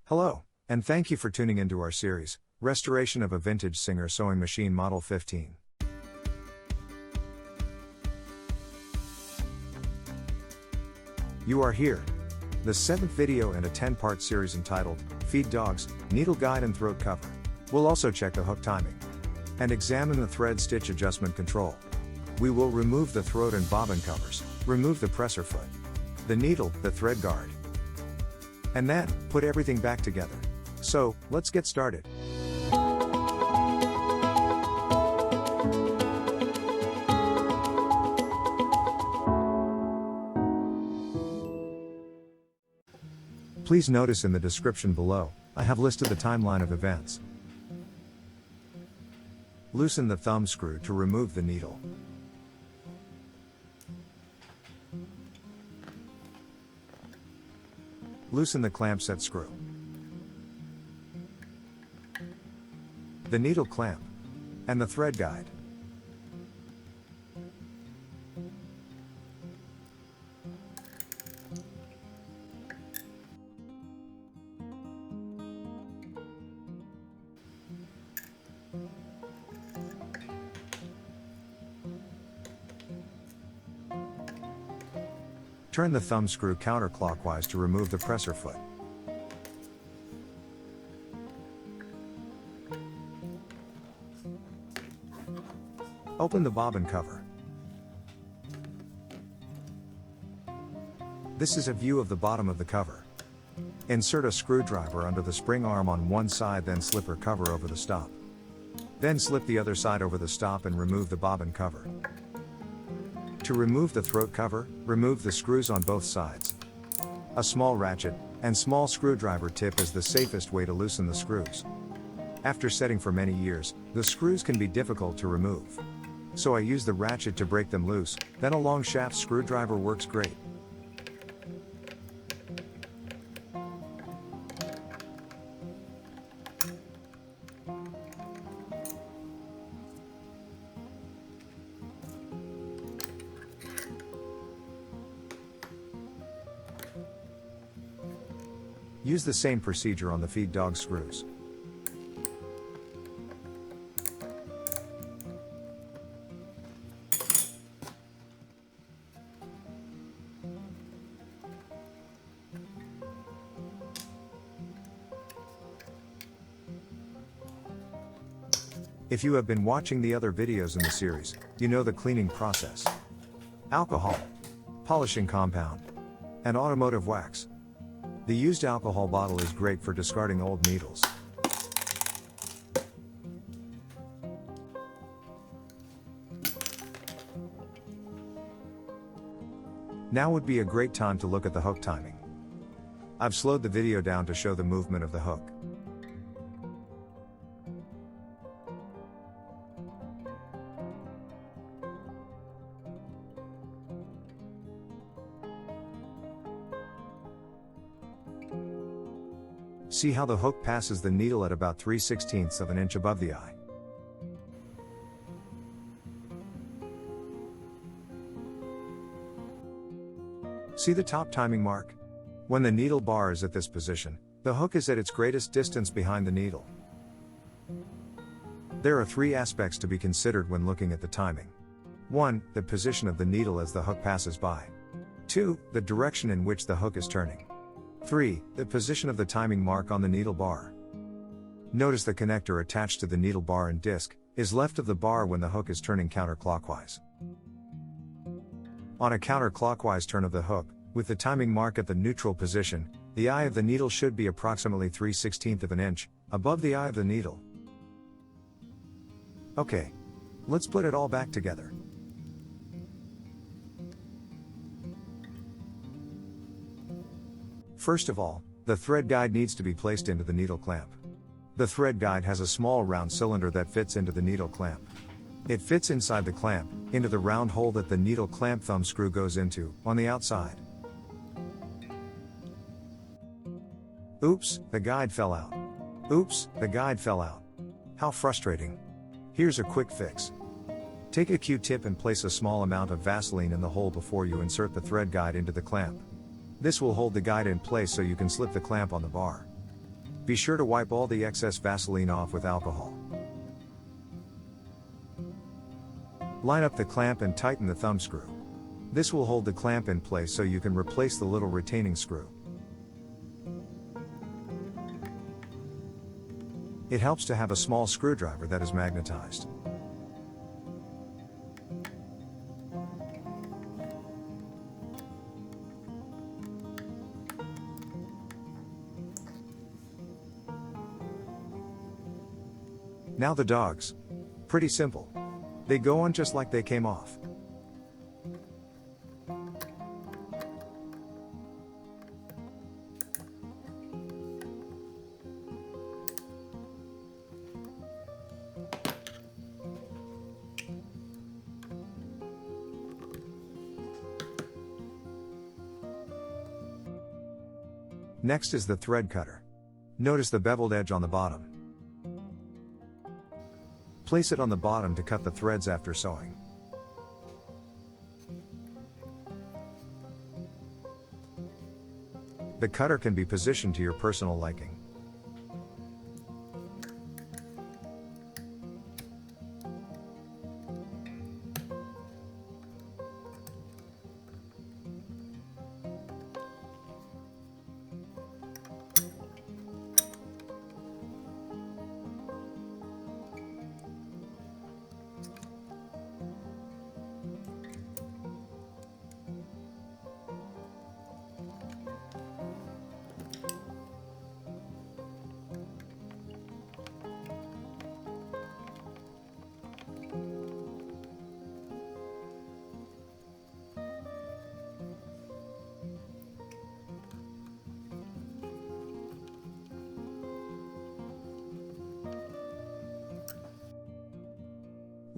Hello, and thank you for tuning into our series, Restoration of a Vintage Singer Sewing Machine Model 15. You are here. The 7th video in a 10-part series entitled, Feed Dogs, Needle Guide and Throat Cover. We'll also check the hook timing and examine the thread stitch adjustment control. We will remove the throat and bobbin covers, remove the presser foot, the needle, the thread guard, and then put everything back together. So, let's get started. Please notice in the description below, I have listed the timeline of events. Loosen the thumb screw to remove the needle. Loosen the clamp set screw, the needle clamp, and the thread guide. Turn the thumb screw counterclockwise to remove the presser foot. Open the bobbin cover. This is a view of the bottom of the cover. Insert a screwdriver under the spring arm on one side, then slip her cover over the stop. Then slip the other side over the stop and remove the bobbin cover. To remove the throat cover, remove the screws on both sides. A small ratchet and small screwdriver tip is the safest way to loosen the screws. After setting for many years, the screws can be difficult to remove. So I use the ratchet to break them loose, then a long shaft screwdriver works great. Use the same procedure on the feed dog screws. If you have been watching the other videos in the series, you know the cleaning process. Alcohol, polishing compound, and automotive wax. The used alcohol bottle is great for discarding old needles. Now would be a great time to look at the hook timing. I've slowed the video down to show the movement of the hook. See how the hook passes the needle at about 3/16 of an inch above the eye. See the top timing mark? When the needle bar is at this position, the hook is at its greatest distance behind the needle. There are 3 aspects to be considered when looking at the timing. 1. The position of the needle as the hook passes by. 2. The direction in which the hook is turning. 3. The position of the timing mark on the needle bar. Notice the connector attached to the needle bar and disc is left of the bar when the hook is turning counterclockwise. On a counterclockwise turn of the hook, with the timing mark at the neutral position, the eye of the needle should be approximately 3/16 of an inch above the eye of the needle. Okay, let's put it all back together. First of all, the thread guide needs to be placed into the needle clamp. The thread guide has a small round cylinder that fits into the needle clamp. It fits inside the clamp, into the round hole that the needle clamp thumb screw goes into, on the outside. Oops, the guide fell out. Oops, the guide fell out. How frustrating. Here's a quick fix. Take a Q-tip and place a small amount of Vaseline in the hole before you insert the thread guide into the clamp. This will hold the guide in place so you can slip the clamp on the bar. Be sure to wipe all the excess Vaseline off with alcohol. Line up the clamp and tighten the thumb screw. This will hold the clamp in place so you can replace the little retaining screw. It helps to have a small screwdriver that is magnetized. Now the dogs. Pretty simple. They go on just like they came off. Next is the thread cutter. Notice the beveled edge on the bottom. Place it on the bottom to cut the threads after sewing. The cutter can be positioned to your personal liking.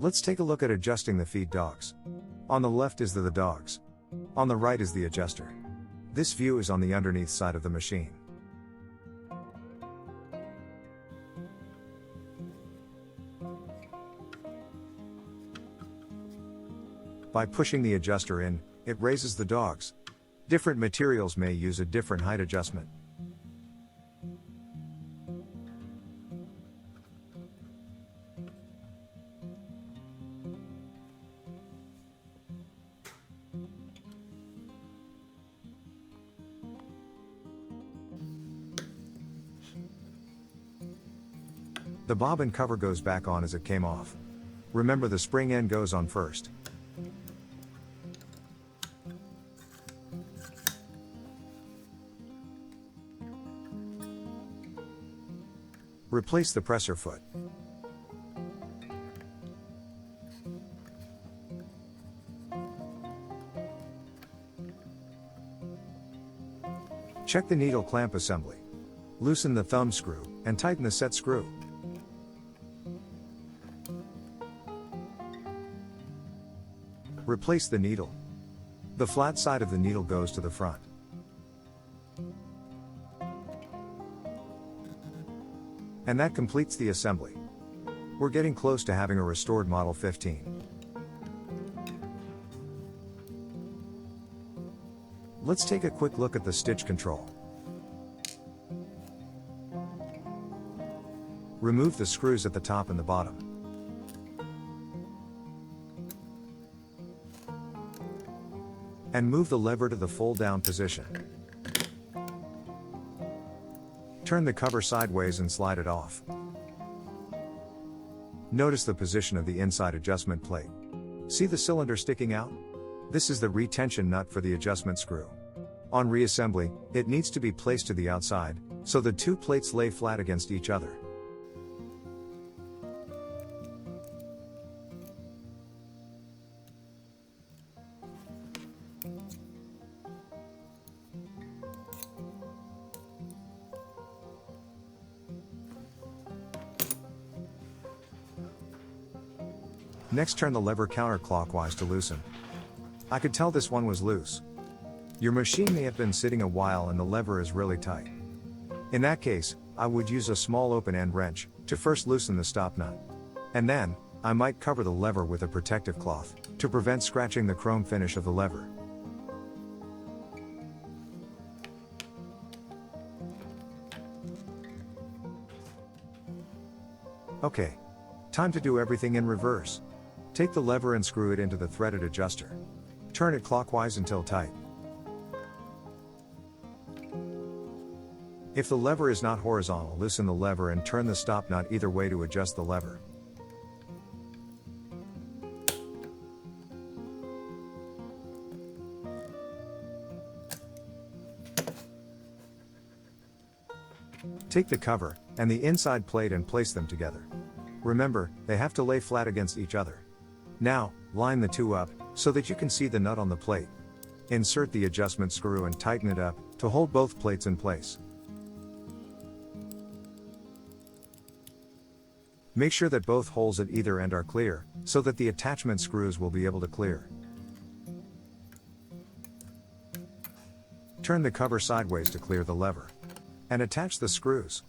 Let's take a look at adjusting the feed dogs. On the left is the dogs. On the right is the adjuster. This view is on the underneath side of the machine. By pushing the adjuster in, it raises the dogs. Different materials may use a different height adjustment. The bobbin cover goes back on as it came off. Remember, the spring end goes on first. Replace the presser foot. Check the needle clamp assembly. Loosen the thumb screw, and tighten the set screw. Replace the needle. The flat side of the needle goes to the front. And that completes the assembly. We're getting close to having a restored Model 15. Let's take a quick look at the stitch control. Remove the screws at the top and the bottom. And move the lever to the fold-down position. Turn the cover sideways and slide it off. Notice the position of the inside adjustment plate. See the cylinder sticking out? This is the retention nut for the adjustment screw. On reassembly, it needs to be placed to the outside, so the two plates lay flat against each other. Next, turn the lever counterclockwise to loosen. I could tell this one was loose. Your machine may have been sitting a while and the lever is really tight. In that case, I would use a small open-end wrench to first loosen the stop nut. And then, I might cover the lever with a protective cloth to prevent scratching the chrome finish of the lever. Okay. Time to do everything in reverse. Take the lever and screw it into the threaded adjuster. Turn it clockwise until tight. If the lever is not horizontal, loosen the lever and turn the stop knot either way to adjust the lever. Take the cover and the inside plate and place them together. Remember, they have to lay flat against each other. Now, line the two up so that you can see the nut on the plate. Insert the adjustment screw and tighten it up to hold both plates in place. Make sure that both holes at either end are clear, so that the attachment screws will be able to clear. Turn the cover sideways to clear the lever. And attach the screws.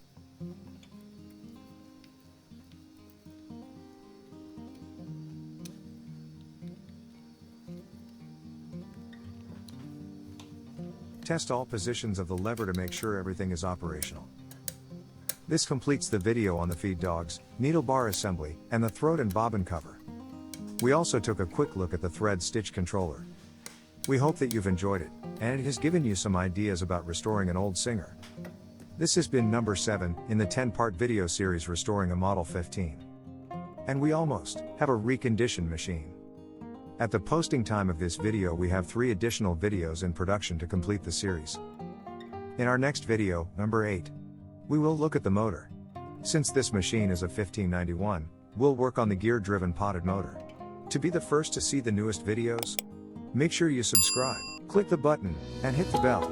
Test all positions of the lever to make sure everything is operational. This completes the video on the feed dogs, needle bar assembly, and the throat and bobbin cover. We also took a quick look at the thread stitch controller. We hope that you've enjoyed it, and it has given you some ideas about restoring an old Singer. This has been number 7 in the 10-part video series Restoring a Model 15. And we almost have a reconditioned machine. At the posting time of this video we have 3 additional videos in production to complete the series. In our next video, number 8, we will look at the motor. Since this machine is a 1591, we'll work on the gear-driven potted motor. To be the first to see the newest videos, make sure you subscribe, click the button, and hit the bell.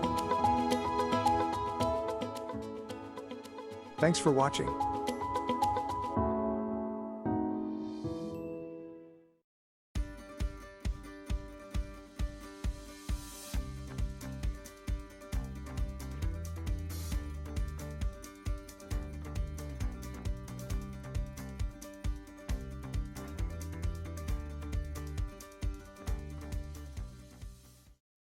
Thanks for watching.